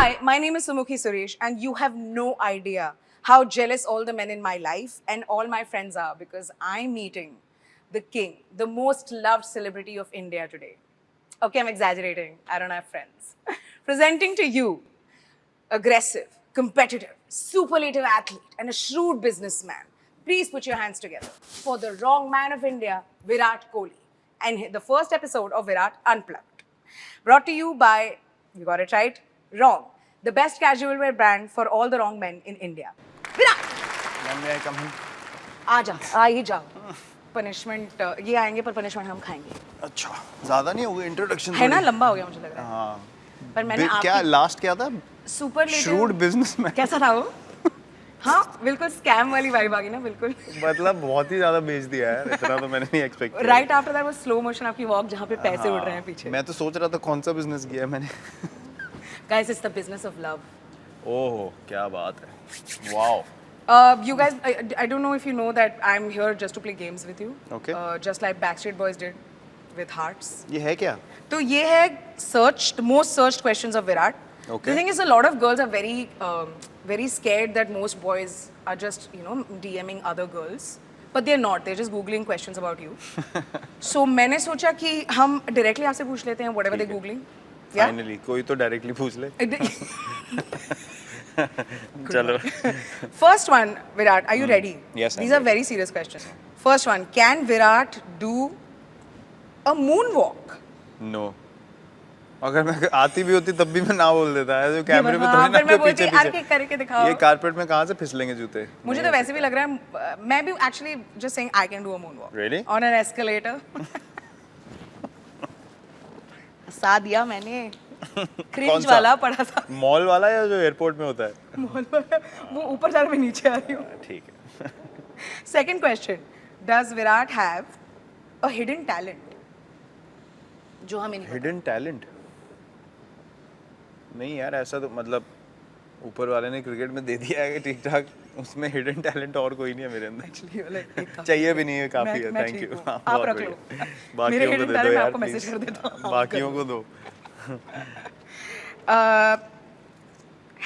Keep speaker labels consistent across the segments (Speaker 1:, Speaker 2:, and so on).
Speaker 1: Hi, my name is Sumukhi Suresh, and you have no idea how jealous all the men in my life and all my friends are because I'm meeting the king, the most loved celebrity of India today. Okay, I'm exaggerating. I don't have friends. Presenting to you, aggressive, competitive, superlative athlete, and a shrewd businessman. Please put your hands together for the wrong man of India, Virat Kohli, and the first episode of Virat Unplugged. Brought to you by, you got it right, Wrong, the best casual wear brand for all the wrong men in India. Virat!
Speaker 2: Ma'am, may I come in?
Speaker 1: आ ही जाओ punishment ये आएंगे पर punishment हम खाएंगे
Speaker 2: अच्छा, ज़्यादा नहीं होगा इंट्रोडक्शन
Speaker 1: है ना लंबा हो गया मुझे लग रहा है
Speaker 2: हाँ
Speaker 1: पर मैंने
Speaker 2: क्या लास्ट क्या था
Speaker 1: सुपर
Speaker 2: श्रूड बिजनेसमैन
Speaker 1: कैसा था वो हाँ बिल्कुल स्कैम वाली वाइब आ गई ना बिल्कुल
Speaker 2: मतलब बहुत ही ज़्यादा बेच दिया यार इतना तो मैंने नहीं एक्सपेक्ट किया
Speaker 1: राइट आफ्टर दैट वो स्लो मोशन आपकी वॉक जहाँ पे पैसे उड़ रहे हैं पीछे
Speaker 2: मैं तो सोच रहा था कौन सा बिजनेस किया है मैंने
Speaker 1: guys it's the business of love
Speaker 2: oh क्या बात है wow
Speaker 1: You guys, I don't know if you know that I'm here just to play games with you.
Speaker 2: Okay.
Speaker 1: Just like Backstreet Boys did with Hearts.
Speaker 2: ये है क्या
Speaker 1: तो ये है searched, most searched questions of Virat.
Speaker 2: Okay.
Speaker 1: The thing is, a lot of girls are very scared that most boys are just, DMing other girls. But they're not. They're just Googling questions about you. So मैंने सोचा कि हम directly आपसे पूछ लेते हैं whatever they're Googling. Yeah?
Speaker 2: Finally कोई तो डायरेक्टली पूछ ले चलो
Speaker 1: First one, Virat, are you ready?
Speaker 2: Yes, I'm
Speaker 1: These are
Speaker 2: ready.
Speaker 1: very serious questions. First one, can Virat do a moonwalk?
Speaker 2: No अगर मैं आती भी होती तब भी मैं ना बोल देता है जो कैमरे पे
Speaker 1: हाँ,
Speaker 2: थोड़ी ना
Speaker 1: फिर मैं
Speaker 2: कोई
Speaker 1: बोलती,
Speaker 2: पीछे
Speaker 1: "यार,
Speaker 2: पीछे
Speaker 1: करके दिखाओ।"
Speaker 2: ये कारपेट में कहाँ से फिसलेंगे जूते
Speaker 1: मुझे तो वैसे भी लग रहा है मैं भी actually just saying I can do a moonwalk.
Speaker 2: Really?
Speaker 1: On an escalator. हंसा दिया मैंने
Speaker 2: कौन
Speaker 1: क्रिंज
Speaker 2: सा?
Speaker 1: वाला पड़ा था
Speaker 2: मॉल वाला या जो एयरपोर्ट में होता है
Speaker 1: मॉल वाला वो ऊपर जा रहा मैं नीचे आ रही हूँ
Speaker 2: ठीक है
Speaker 1: Second question, does Virat have a hidden talent जो हमें नहीं पता?
Speaker 2: हिडन टैलेंट नहीं यार ऐसा तो मतलब ऊपर वाले ने क्रिकेट में दे दिया है कि ठीक ठाक उसमें हिडन टैलेंट और कोई नहीं है मेरे अंदर
Speaker 1: Actually, like, एक काफी
Speaker 2: चाहिए भी नहीं है काफी है
Speaker 1: मैं
Speaker 2: थैंक
Speaker 1: ठीक
Speaker 2: यू
Speaker 1: हूँ। आप रख लो। मेरे
Speaker 2: बाकियों को
Speaker 1: hidden
Speaker 2: दे
Speaker 1: talent
Speaker 2: दो
Speaker 1: मैं
Speaker 2: यार
Speaker 1: आपको message
Speaker 2: please।
Speaker 1: कर देता हूँ, आप
Speaker 2: बाकियों
Speaker 1: कर
Speaker 2: को दो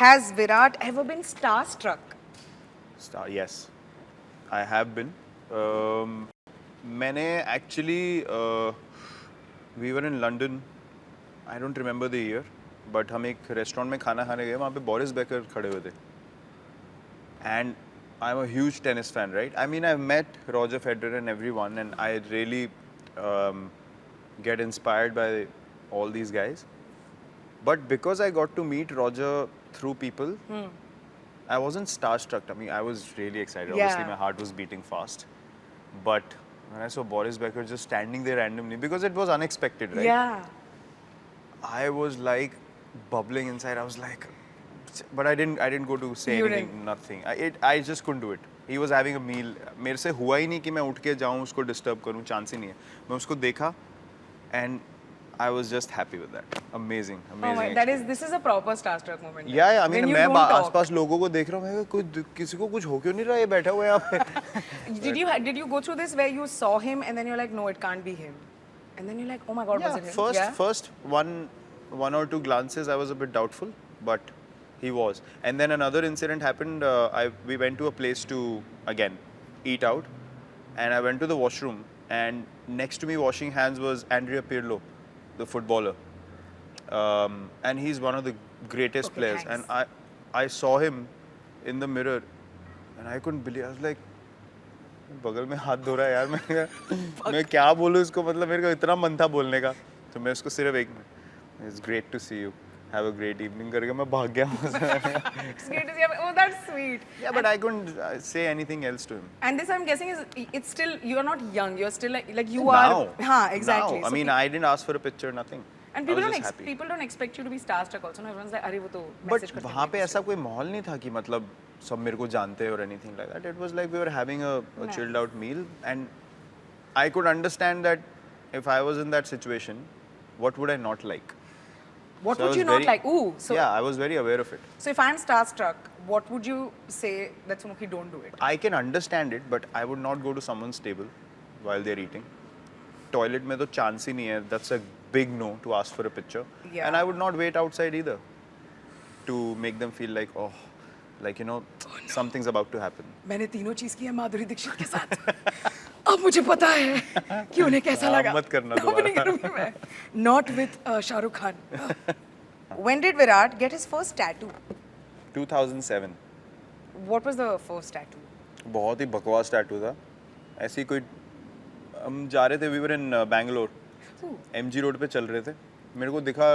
Speaker 1: Has Virat ever been starstruck?
Speaker 2: Yes I have been मैंने actually we were in London I don't remember the year but हम एक रेस्टोरेंट में खाना खाने गए वहाँ पे बोरिस बेकर खड़े हुए थे and I'm a huge tennis fan, right? I mean, I've met Roger Federer and everyone, and I really get inspired by all these guys. But because I got to meet Roger through people, I wasn't starstruck. I mean, I was really excited. Obviously,
Speaker 1: Yeah.
Speaker 2: my heart was beating fast. But when I saw Boris Becker just standing there randomly, because it was unexpected, right?
Speaker 1: Yeah.
Speaker 2: I was like bubbling inside. I was like, but I didn't go to say
Speaker 1: You
Speaker 2: anything.
Speaker 1: didn't.
Speaker 2: Nothing. I just couldn't do it. He was having a meal. मेरे से हुआ ही नहीं कि मैं उठ के जाऊँ उसको डिस्टर्ब करूँ चांस ही नहीं है मैं उसको देखा and I was just happy with that. Amazing,
Speaker 1: Oh
Speaker 2: amazing.
Speaker 1: my, that is this is a proper starstruck moment.
Speaker 2: Yeah, yeah. I mean,
Speaker 1: When you
Speaker 2: मैं
Speaker 1: don't talk.
Speaker 2: आसपास लोगों को देख रहा हूँ मैं कोई किसी को कुछ हो क्यों नहीं रहा ये बैठा हुआ है यहाँ पे
Speaker 1: Did you go through this where you saw him and then you're like, no, it can't be him, and then you're like, oh my God, was it him?
Speaker 2: First one or two glances I was a bit doubtful, but he was. And then another incident happened. We went to a place to again eat out, and I went to the washroom, and next to me washing hands was Andrea Pirlo, the footballer, and he's one of the greatest
Speaker 1: Okay,
Speaker 2: players.
Speaker 1: thanks.
Speaker 2: And I saw him in the mirror, and I couldn't believe. I was like. बगल में हाथ धो रहा है यार मैं क्या बोलूँ इसको मतलब मेरे को इतना मन था बोलने का तो मैं उसको सिर्फ एक it's great to see you have a great evening करके मैं भाग गया
Speaker 1: It's great to see him. Oh, that's sweet.
Speaker 2: yeah but I couldn't say anything else to him
Speaker 1: And this I'm guessing is it's still you're not young. You're still like you
Speaker 2: now
Speaker 1: are. हाँ, exactly.
Speaker 2: now I
Speaker 1: So
Speaker 2: mean I didn't ask for a picture nothing
Speaker 1: and
Speaker 2: I was just happy
Speaker 1: people don't expect you to be starstruck also. No, everyone's like, अरे वो तो
Speaker 2: but
Speaker 1: message करते
Speaker 2: वहाँ
Speaker 1: हैं
Speaker 2: पे
Speaker 1: एक
Speaker 2: ऐसा कोई माहौल नहीं था कि मतलब सब मेरे को जानते हैं और anything like that it was like we were having a
Speaker 1: Nice.
Speaker 2: chilled out meal and I could understand that if I was in that situation what would I not like
Speaker 1: दूसरे. What
Speaker 2: So I
Speaker 1: would
Speaker 2: was
Speaker 1: you not
Speaker 2: very-
Speaker 1: like? Ooh, so
Speaker 2: yeah I was very aware of it
Speaker 1: so if I'm starstruck, what would you say that Sumukhi don't do it?
Speaker 2: I can understand it, but I would not go to someone's table while they're eating. Toilet में तो chance ही नहीं है. That's a big no to ask for a picture.
Speaker 1: Yeah.
Speaker 2: And I would not wait outside either to make them feel like, oh, like, you know, something's about to happen.
Speaker 1: मैंने तीनों चीज की है माधुरी दीक्षित के साथ. अब मुझे पता है कि उन्हें कैसा
Speaker 2: हाँ,
Speaker 1: लगा.
Speaker 2: मत करना
Speaker 1: अब नहीं
Speaker 2: दोबारा.
Speaker 1: करूंगी मैं. Not with Shahrukh Khan. When did Virat get his first tattoo?
Speaker 2: 2007.
Speaker 1: What was the first tattoo?
Speaker 2: बहुत ही बकवास टैटू था. ऐसी कोई हम जा रहे थे, we were in Bangalore, MG road पे चल रहे थे, मेरे को दिखा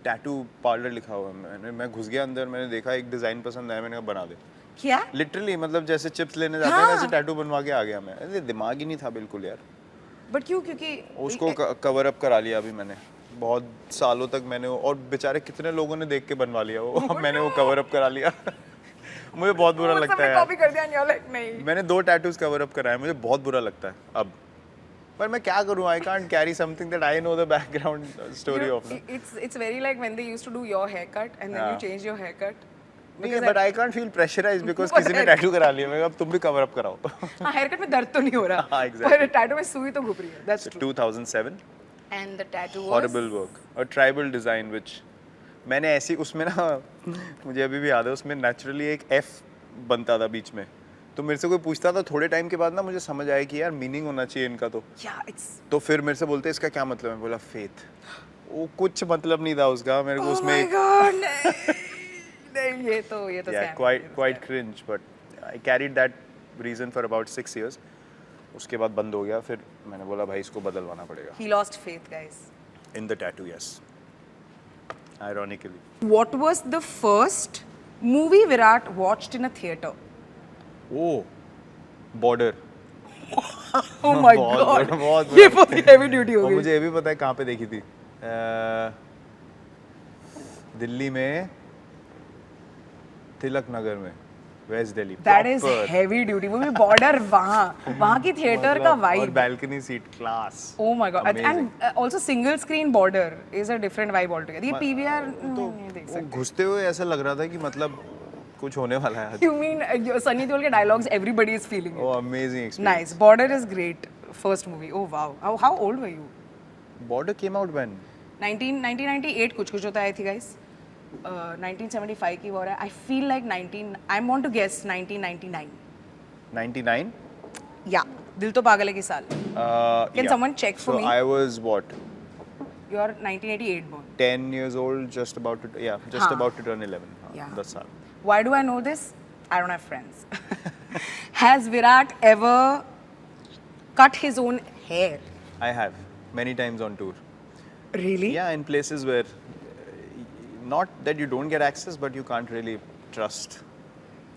Speaker 2: टैटू पार्लर लिखा हुआ है. मैं घुस गया अंदर, मैंने देखा एक डिज़ाइन पसंद आया, मैंने कहा बना दे.
Speaker 1: क्या?
Speaker 2: लिटरली मतलब जैसे चिप्स लेने जाते हैं
Speaker 1: हाँ.
Speaker 2: वैसे टैटू बनवा के आ गया मैं. अरे दिमाग ही नहीं था बिल्कुल यार.
Speaker 1: बट क्यों? क्योंकि
Speaker 2: उसको कवर अप करा लिया अभी मैंने. बहुत सालों तक मैंने और बेचारे कितने लोगों ने देख के बनवा लिया वो. अब मैंने वो कवर अप करा लिया. मुझे बहुत बुरा लगता है
Speaker 1: कॉपी
Speaker 2: यार.
Speaker 1: कर दिया and you're like, नहीं.
Speaker 2: मैंने 2 टैटूज कवर अप कराए, मुझे बहुत बुरा लगता है अब. पर मैं क्या करूं, I can't carry something that I know the background story of.
Speaker 1: It's very like when they used to do your haircut and then you
Speaker 2: हाँ.
Speaker 1: change your haircut.
Speaker 2: नहीं, but I can't feel pressurised because
Speaker 1: For
Speaker 2: किसी ने
Speaker 1: hair-
Speaker 2: tattoo करा लिया. मैं अब तुम भी कवर अप कराओ.
Speaker 1: हाँ, haircut में दर्द तो नहीं हो रहा.
Speaker 2: हाँ, exactly.
Speaker 1: पर टैटू में सुई तो घुप रही है. That's true.
Speaker 2: 2007
Speaker 1: And the tattoo was
Speaker 2: horrible work, a tribal design which मैंने ऐसी उसमें ना मुझे अभी भी याद है, उसमें नेचुरली एक F बनता था बीच में. तो मेरे से कोई पूछता था, थोड़े टाइम के बाद ना मुझे समझ आया कि यार मीनिंग होना चाहिए इनका.
Speaker 1: Yeah, it's
Speaker 2: तो फिर मेरे से बोलते इसका क्या मतलब है. बोला फेथ. वो कुछ मतलब नहीं था उसका. मेरे को
Speaker 1: oh
Speaker 2: उसमें
Speaker 1: my god. नहीं, ये तो
Speaker 2: yeah,
Speaker 1: scam है,
Speaker 2: quite cringe, but I carried that reason for about 6 years. उसके बाद बंद हो गया. फिर मैंने बोला भाई इसको बदलवाना पड़ेगा.
Speaker 1: He lost faith, guys.
Speaker 2: In the tattoo, yes. Ironically.
Speaker 1: What was the first movie Virat watched in a theater?
Speaker 2: Oh, Border.
Speaker 1: Oh my
Speaker 2: बहुत
Speaker 1: god.
Speaker 2: बुरा, बहुत
Speaker 1: ये
Speaker 2: बुरा.
Speaker 1: बहुत heavy duty हो
Speaker 2: और
Speaker 1: गई.
Speaker 2: मुझे ये भी पता है कहाँ पे देखी थी. दिल्ली में तिलक नगर में, west Delhi.
Speaker 1: That is heavy duty. वो भी border वहाँ की theater का
Speaker 2: और
Speaker 1: vibe.
Speaker 2: balcony seat class.
Speaker 1: Oh my god.
Speaker 2: Amazing.
Speaker 1: And also single screen border is a different vibe altogether. ये PVR नहीं देख
Speaker 2: वो
Speaker 1: सकते.
Speaker 2: घुसते हुए ऐसा लग रहा था कि मतलब कुछ होने वाला है.
Speaker 1: You mean Sunny Deol के dialogues everybody is feeling it.
Speaker 2: Oh, amazing experience.
Speaker 1: Nice. Border is great. First movie. Oh wow. How old were you?
Speaker 2: Border came out when?
Speaker 1: 1998 कुछ होता है थी guys. 1975 की war है. I feel like I want to guess 1999.
Speaker 2: 99?
Speaker 1: Yeah. दिल तो पागल है के साल. Can
Speaker 2: Yeah.
Speaker 1: someone check for
Speaker 2: so
Speaker 1: me?
Speaker 2: I was what?
Speaker 1: You are 1988 born.
Speaker 2: 10 years old, just about to
Speaker 1: हाँ.
Speaker 2: about to turn 11. हाँ,
Speaker 1: Yeah.
Speaker 2: 10 साल.
Speaker 1: Why do I know this? I don't have friends. Has Virat ever cut his own hair?
Speaker 2: I have many times on tour.
Speaker 1: Really?
Speaker 2: Yeah, in places where not that you don't get access, but you can't really trust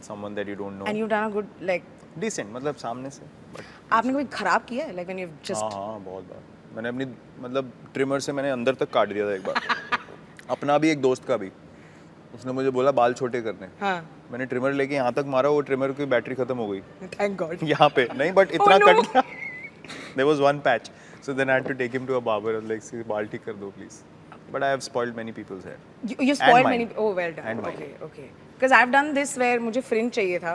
Speaker 2: someone that you don't know.
Speaker 1: And you've done a good like.
Speaker 2: Decent, मतलब सामने से. But
Speaker 1: आपने कोई खराब किया है? Like when you've just.
Speaker 2: हाँ, बहुत बार. मैंने अपनी मतलब ट्रिमर से मैंने अंदर तक काट दिया था एक बार. अपना भी, एक दोस्त का भी. उसने मुझे बोला बाल छोटे करने.
Speaker 1: हाँ.
Speaker 2: मैंने ट्रिमर लेके यहाँ तक मारा, वो ट्रिमर की बैटरी खत्म हो गई.
Speaker 1: Thank God.
Speaker 2: यहाँ पे नहीं, बट इतना
Speaker 1: no.
Speaker 2: कट गया. There was one patch, so then I had to take him to a barber. I was like, "See, बाल ठीक कर दो, please." But I have spoiled many people's hair.
Speaker 1: You spoiled
Speaker 2: mine.
Speaker 1: many. Oh, well done.
Speaker 2: And mine.
Speaker 1: Okay. Because I've done this where मुझे fringe चाहिए था.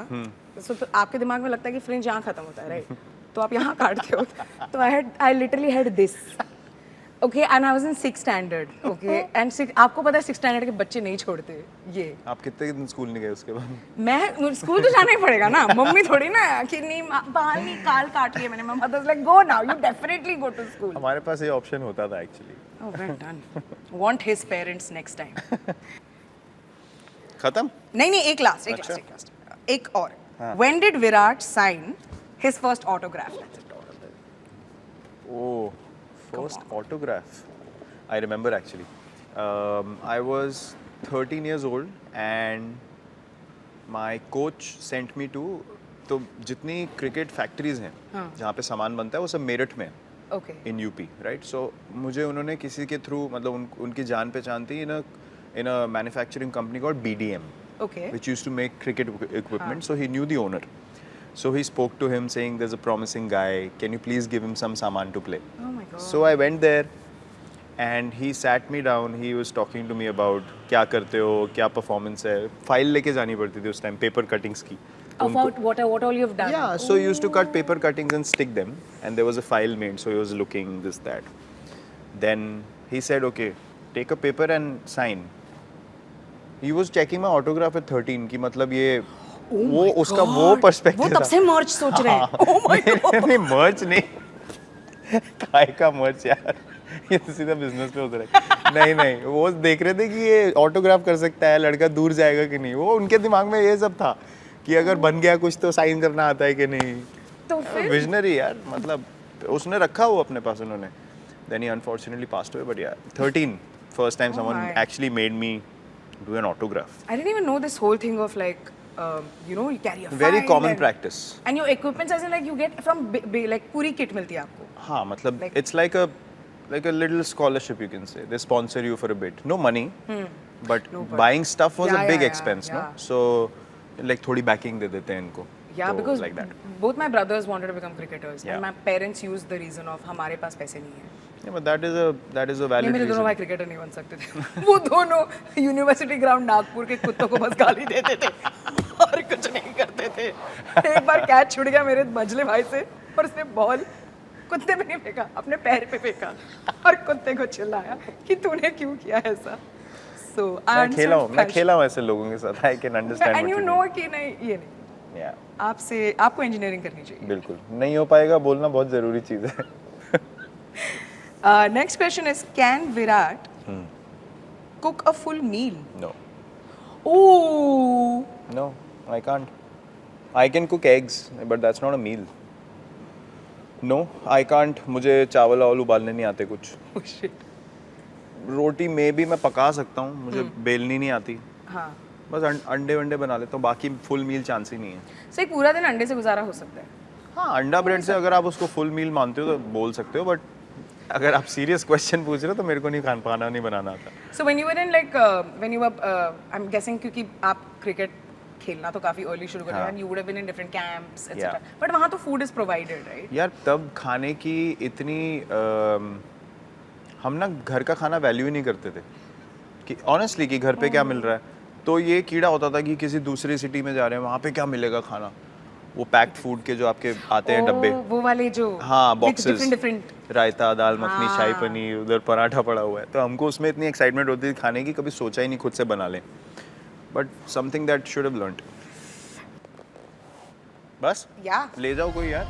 Speaker 1: So तो आपके दिमाग में लगता है कि fringe यहाँ खत्म होता है, right? तो आप यहाँ काटते हो. तो I literally had this. Okay, and I was in 6th standard. Okay, and आपको पता है 6th standard के बच्चे नहीं छोड़ते ये.
Speaker 2: आप कितने दिन स्कूल नहीं गए उसके बाद?
Speaker 1: मैं स्कूल तो जाना ही पड़ेगा ना. मम्मी थोड़ी ना कि नहीं बाल निकाल काट लिए मैंने. My mother's like, go now. You definitely go to school.
Speaker 2: हमारे पास ये ऑप्शन होता था actually.
Speaker 1: Oh, well done. Want his parents next time.
Speaker 2: खत्म?
Speaker 1: नहीं एक लास्ट एक और. When did Virat sign his first autograph?
Speaker 2: Oh, first autograph. I remember actually. I was 13 years old and my coach sent me to, तो जितनी cricket factories हैं जहाँ पे सामान बनता है वो सब मेरठ में
Speaker 1: Okay.
Speaker 2: In UP, right. So मुझे उन्होंने किसी के थ्रू मतलब उनकी जान पहचान थी in a manufacturing company called BDM,
Speaker 1: Okay.
Speaker 2: which used to make cricket equipment. So he knew the owner. So he spoke to him saying, "There's a promising guy. Can you please give him some saman to play?"
Speaker 1: Oh my God.
Speaker 2: So I went there, and he sat me down. He was talking to me about क्या करते हो, क्या performance है. File लेके जानी पड़ती थी उस time, paper cuttings की.
Speaker 1: About what all you've done.
Speaker 2: Yeah, so he used to cut paper cuttings and stick them, and there was a file made. So he was looking this that. Then he said, "Okay, take a paper and sign." He was checking my autograph at 13 कि मतलब ये
Speaker 1: Oh
Speaker 2: वो
Speaker 1: my
Speaker 2: उसका वो
Speaker 1: God.
Speaker 2: Perspective
Speaker 1: वो तब से merch सोच रहे हैं. Oh my God.
Speaker 2: नहीं मर्च नहीं काय का मर्च यार ये तो सीधा बिजनेस पे उतर है नहीं नहीं वो देख रहे थे कि ये ऑटोग्राफ कर सकता है लड़का दूर जाएगा कि नहीं वो उनके दिमाग में ये सब था कि अगर बन गया कुछ तो साइन करना आता है कि नहीं
Speaker 1: तो फिर
Speaker 2: विजनरी यार मतलब उसने रखा वो अपने पास उन्होंने then he unfortunately passed away but yeah 13 first time
Speaker 1: Oh
Speaker 2: someone
Speaker 1: my.
Speaker 2: actually made me do an autograph
Speaker 1: I didn't even know this whole thing of like, you know, you carry a
Speaker 2: very
Speaker 1: file
Speaker 2: common
Speaker 1: and,
Speaker 2: practice
Speaker 1: And your equipment as in like you get from like पूरी kit मिलती है आपको.
Speaker 2: हाँ मतलब
Speaker 1: Like-
Speaker 2: it's like a little scholarship you can say they sponsor you for a bit no money but
Speaker 1: No, but-
Speaker 2: buying stuff was
Speaker 1: Yeah,
Speaker 2: a big
Speaker 1: yeah,
Speaker 2: expense
Speaker 1: yeah.
Speaker 2: no so like थोड़ी backing दे देते हैं इनको
Speaker 1: Yeah,
Speaker 2: तो
Speaker 1: because
Speaker 2: like that
Speaker 1: both my brothers wanted to become cricketers,
Speaker 2: Yeah.
Speaker 1: and my parents used the reason of हमारे पास पैसे नहीं है.
Speaker 2: yeah but that is a
Speaker 1: नहीं
Speaker 2: valid
Speaker 1: मेरे दोनों
Speaker 2: reason
Speaker 1: भाई क्रिकेटर नहीं बन सकते थे. वो दोनों यूनिवर्सिटी ग्राउंड नागपुर के कुत्तों को बस गाली देते थे और कुछ नहीं करते थे. एक बार कैच छूट गया मेरे मझले भाई से और उसने बॉल कुत्ते पे नहीं फेंका अपने पैर पे फेंका और कुत्ते को चिल्लाया कि तूने क्यों किया ऐसा. So
Speaker 2: मैं खेला हूँ ऐसे लोगों के साथ I can understand
Speaker 1: and
Speaker 2: what
Speaker 1: you
Speaker 2: you
Speaker 1: know
Speaker 2: mean
Speaker 1: कि नहीं ये नहीं
Speaker 2: yeah
Speaker 1: आपसे आपको इंजीनियरिंग करनी चाहिए.
Speaker 2: बिल्कुल नहीं हो पाएगा बोलना बहुत जरूरी चीज़ है
Speaker 1: Next question is, can Virat cook a full meal?
Speaker 2: no
Speaker 1: Ooh.
Speaker 2: No, I can't. I can cook eggs, but that's not a meal. No, I can't. मुझे चावल और उबालने नहीं आते कुछ.
Speaker 1: Oh shit.
Speaker 2: रोटी में भी मैं पका सकता हूँ. मुझे बेलनी नहीं आती.
Speaker 1: हाँ.
Speaker 2: बस अंडे वंडे बना लेता हूँ. बाकी फुल मील चांस ही नहीं है.
Speaker 1: So एक पूरा दिन अंडे से गुजारा हो सकता है.
Speaker 2: हाँ, अंडा ब्रेड से अगर आप उसको फुल मील मानते हो तो बोल सकते हो. बट अगर आप सीरियस क्वेश्चन पूछ रहे हो तो मेरे को नहीं खाना नहीं बनाना आता.
Speaker 1: So when you were in like when you were I'm guessing क्योंकि आप क्रिकेट खेलना तो काफी अर्ली शुरू कर
Speaker 2: हाँ.
Speaker 1: and you would have been in different camps etc.
Speaker 2: Yeah.
Speaker 1: But वहाँ तो food is provided, right?
Speaker 2: यार तब खाने की इतनी हम ना घर का खाना वैल्यू ही नहीं करते थे कि ऑनेस्टली कि घर पे क्या मिल रहा है तो ये कीड़ा होता था कि किसी दूसरी सिटी में जा रहे हैं वहाँ पे क्या मिलेगा खाना वो पैक्ड फूड के जो आपके आते हैं डब्बे
Speaker 1: वो वाले जो
Speaker 2: हाँ बॉक्सेस
Speaker 1: different
Speaker 2: रायता दाल मखनी शाही
Speaker 1: हाँ.
Speaker 2: पनीर उधर पराठा पड़ा हुआ है तो हमको उसमें इतनी एक्साइटमेंट होती थी खाने की कभी सोचा ही नहीं खुद से बना लें but something that should have learned बस
Speaker 1: Yeah.
Speaker 2: ले जाओ कोई यार